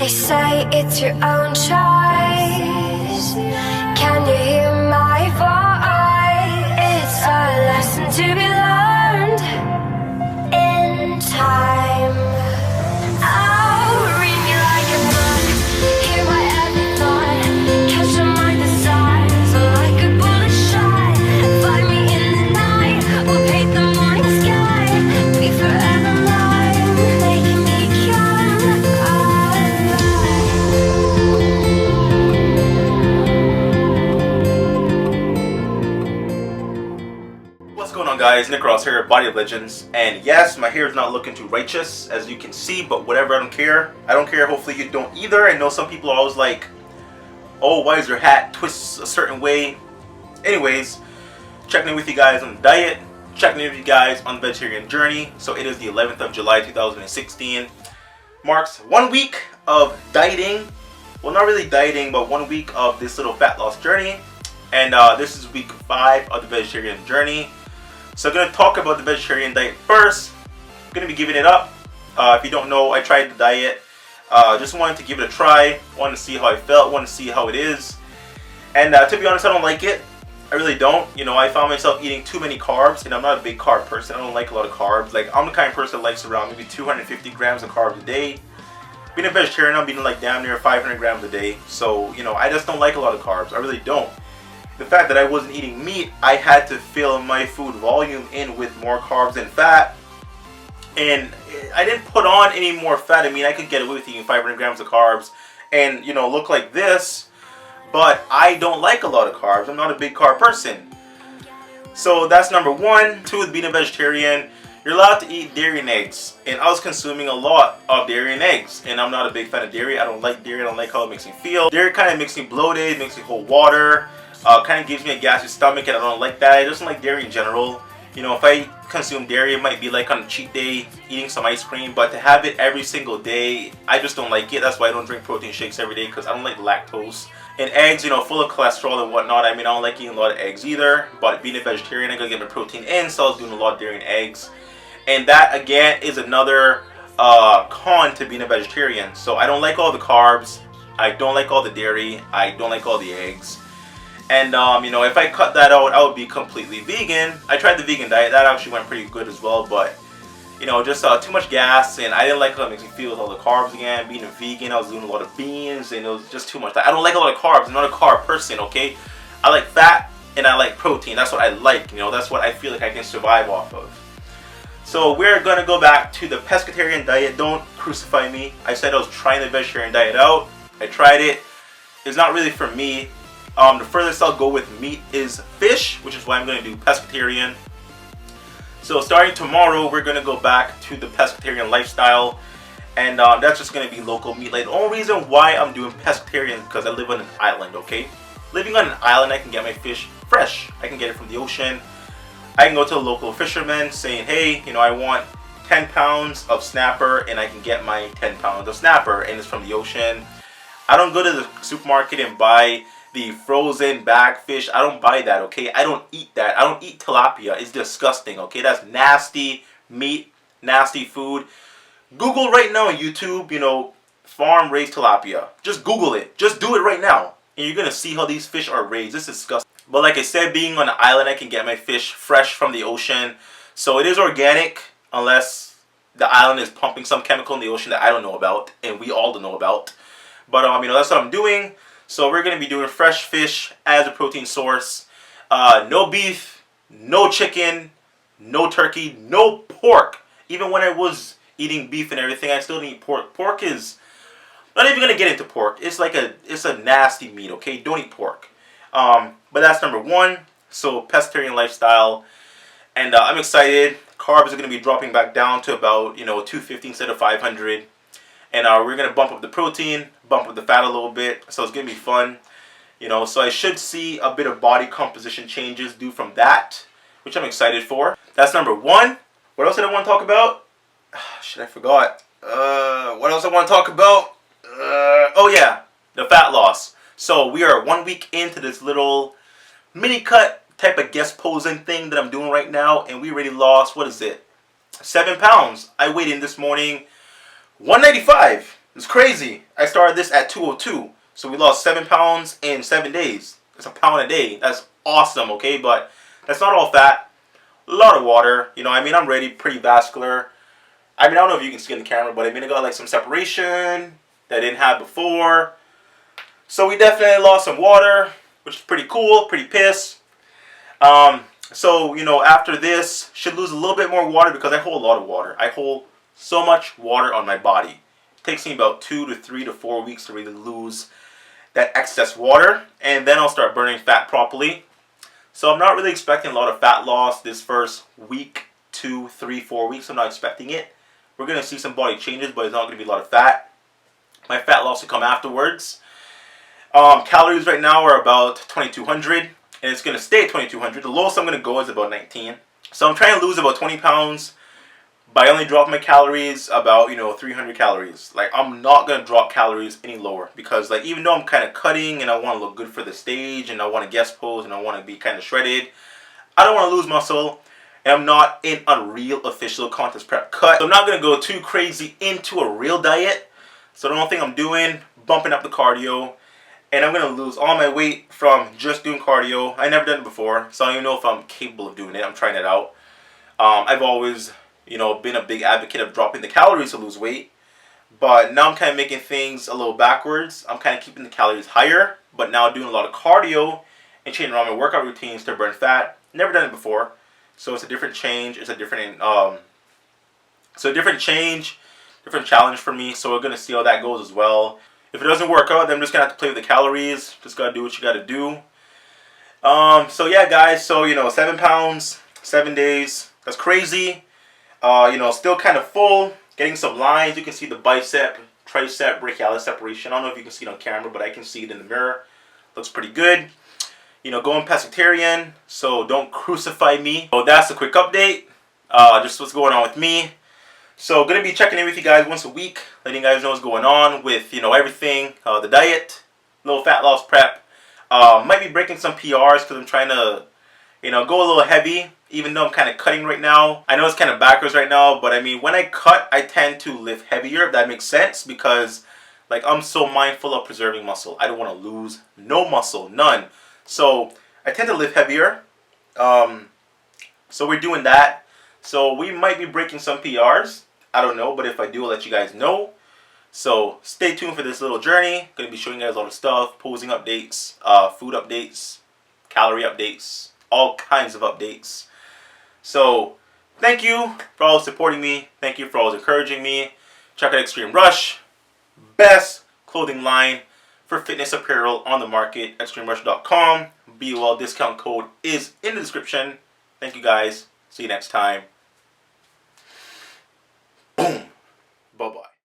They say it's your own choice. Can you hear my voice? It's a lesson to be learned in time. Oh, read me like a book, hear my every thought, catch my desires like a bullet shot. Find me in the night, we'll paint the morning sky, be forever mine, making me come alive. What's going on, guys? Nick Ross here at Body of Legends, and yes, my hair is not looking too righteous as you can see, but whatever, I don't care. Hopefully you don't either. I know some people are always like, oh, why is your hat twists a certain way? Anyways, checking in with you guys on the diet, checking in with you guys on the vegetarian journey. So it is the 11th of July 2016. Marks 1 week of dieting. Well, not really dieting, but 1 week of this little fat loss journey. And this is week 5 of the vegetarian journey. So I'm going to talk about the vegetarian diet first. I'm going to be giving it up. If you don't know, I tried the diet. Just wanted to give it a try. Wanted to see how I felt. Wanted to see how it is. And to be honest, I don't like it. I really don't. You know, I found myself eating too many carbs. And I'm not a big carb person. I don't like a lot of carbs. Like, I'm the kind of person that likes around maybe 250 grams of carbs a day. Being a vegetarian, I'm eating like damn near 500 grams a day. So, you know, I just don't like a lot of carbs. I really don't. The fact that I wasn't eating meat, I had to fill my food volume in with more carbs and fat. And I didn't put on any more fat. I mean, I could get away with eating 500 grams of carbs and, you know, look like this. But I don't like a lot of carbs. I'm not a big carb person. So that's number 1. 2 is being a vegetarian. You're allowed to eat dairy and eggs. And I was consuming a lot of dairy and eggs. And I'm not a big fan of dairy. I don't like dairy. I don't like how it makes me feel. Dairy kind of makes me bloated, makes me hold water. Kind of gives me a gassy stomach, and I don't like that. I just don't like dairy in general. You know, if I consume dairy, it might be like on a cheat day, eating some ice cream. But to have it every single day, I just don't like it. That's why I don't drink protein shakes every day, because I don't like lactose. And eggs, you know, full of cholesterol and whatnot. I mean, I don't like eating a lot of eggs either. But being a vegetarian, I gotta get my protein in, so I was doing a lot of dairy and eggs. And that, again, is another con to being a vegetarian. So I don't like all the carbs. I don't like all the dairy. I don't like all the eggs. And, you know, if I cut that out, I would be completely vegan. I tried the vegan diet. That actually went pretty good as well. But, you know, just too much gas. And I didn't like how it makes me feel with all the carbs again. Being a vegan, I was doing a lot of beans. And it was just too much. I don't like a lot of carbs. I'm not a carb person, okay? I like fat and I like protein. That's what I like. You know, that's what I feel like I can survive off of. So we're going to go back to the pescatarian diet. Don't crucify me. I said I was trying the vegetarian diet out. I tried it. It's not really for me. The furthest I'll go with meat is fish, which is why I'm going to do pescatarian. So starting tomorrow, we're going to go back to the pescatarian lifestyle. And that's just going to be local meat. Like, the only reason why I'm doing pescatarian is because I live on an island, okay? Living on an island, I can get my fish fresh. I can get it from the ocean. I can go to a local fisherman saying, hey, you know, I want 10 pounds of snapper, and I can get my 10 pounds of snapper, and it's from the ocean. I don't go to the supermarket and buy the frozen bag fish. I don't buy that, okay? I don't eat that. I don't eat tilapia. It's disgusting, okay? That's nasty meat, nasty food. Google right now on YouTube, you know, farm raised tilapia. Just Google it. Just do it right now. And you're going to see how these fish are raised. It's disgusting. But like I said, being on an island, I can get my fish fresh from the ocean. So it is organic, unless the island is pumping some chemical in the ocean that I don't know about, and we all don't know about. But, you know, that's what I'm doing. So we're going to be doing fresh fish as a protein source. No beef, no chicken, no turkey, no pork. Even when I was eating beef and everything, I still didn't eat pork. Pork is... I'm not even going to get into pork. It's like it's a nasty meat, okay? Don't eat pork. But that's number 1. So pescatarian lifestyle. And I'm excited. Carbs are going to be dropping back down to about, you know, 250 instead of 500. And we're going to bump up the protein, bump up the fat a little bit. So it's going to be fun. You know, so I should see a bit of body composition changes due from that, which I'm excited for. That's number 1. What else did I want to talk about? Shit, I forgot. What else I want to talk about? Oh yeah, the fat loss. So we are 1 week into this little mini cut type of guest posing thing that I'm doing right now. And we already lost, what is it? 7 pounds. I weighed in this morning 195. It's crazy. I started this at 202. So we lost 7 pounds in 7 days. It's a pound a day. That's awesome, okay? But that's not all fat. A lot of water. You know, I mean, I'm ready, pretty vascular. I mean, I don't know if you can see in the camera, but I mean, I got like some separation that I didn't have before. So we definitely lost some water, which is pretty cool, pretty pissed. So, you know, after this, should lose a little bit more water because I hold a lot of water. I hold so much water on my body. It takes me about 2 to 3 to 4 weeks to really lose that excess water. And then I'll start burning fat properly. So I'm not really expecting a lot of fat loss this first week, 2, 3, 4 weeks. I'm not expecting it. We're going to see some body changes, but it's not going to be a lot of fat. My fat loss will come afterwards. Calories right now are about 2,200, and it's going to stay at 2,200. The lowest I'm going to go is about 19. So I'm trying to lose about 20 pounds by only dropping my calories about, you know, 300 calories. Like, I'm not going to drop calories any lower because, like, even though I'm kind of cutting and I want to look good for the stage and I want to guest pose and I want to be kind of shredded, I don't want to lose muscle. And I'm not in a real official contest prep cut. So I'm not going to go too crazy into a real diet. So the only thing I'm doing, bumping up the cardio. And I'm going to lose all my weight from just doing cardio. I never done it before, so I don't even know if I'm capable of doing it. I'm trying it out. I've always, you know, been a big advocate of dropping the calories to lose weight. But now I'm kind of making things a little backwards. I'm kind of keeping the calories higher, but now doing a lot of cardio and changing around my workout routines to burn fat. Never done it before. So it's a different change. It's a different, different challenge for me. So we're going to see how that goes as well. If it doesn't work out, then I'm just going to have to play with the calories. Just got to do what you got to do. So yeah, guys. So, you know, 7 pounds, 7 days. That's crazy. You know, still kind of full. Getting some lines. You can see the bicep, tricep, brachialis separation. I don't know if you can see it on camera, but I can see it in the mirror. Looks pretty good. You know, going pescatarian. So don't crucify me. So that's a quick update. Just what's going on with me. So going to be checking in with you guys once a week, letting you guys know what's going on with, you know, everything, the diet, little fat loss prep. Might be breaking some PRs because I'm trying to, you know, go a little heavy, even though I'm kind of cutting right now. I know it's kind of backwards right now, but I mean, when I cut, I tend to lift heavier, if that makes sense, because, like, I'm so mindful of preserving muscle. I don't want to lose no muscle, none. So I tend to lift heavier. So we're doing that. So we might be breaking some PRs. I don't know, but if I do, I'll let you guys know. So stay tuned for this little journey. Going to be showing you guys a lot of stuff, posing updates, food updates, calorie updates, all kinds of updates. So thank you for always supporting me. Thank you for always encouraging me. Check out Extreme Rush. Best clothing line for fitness apparel on the market. ExtremeRush.com. BOL discount code is in the description. Thank you guys. See you next time.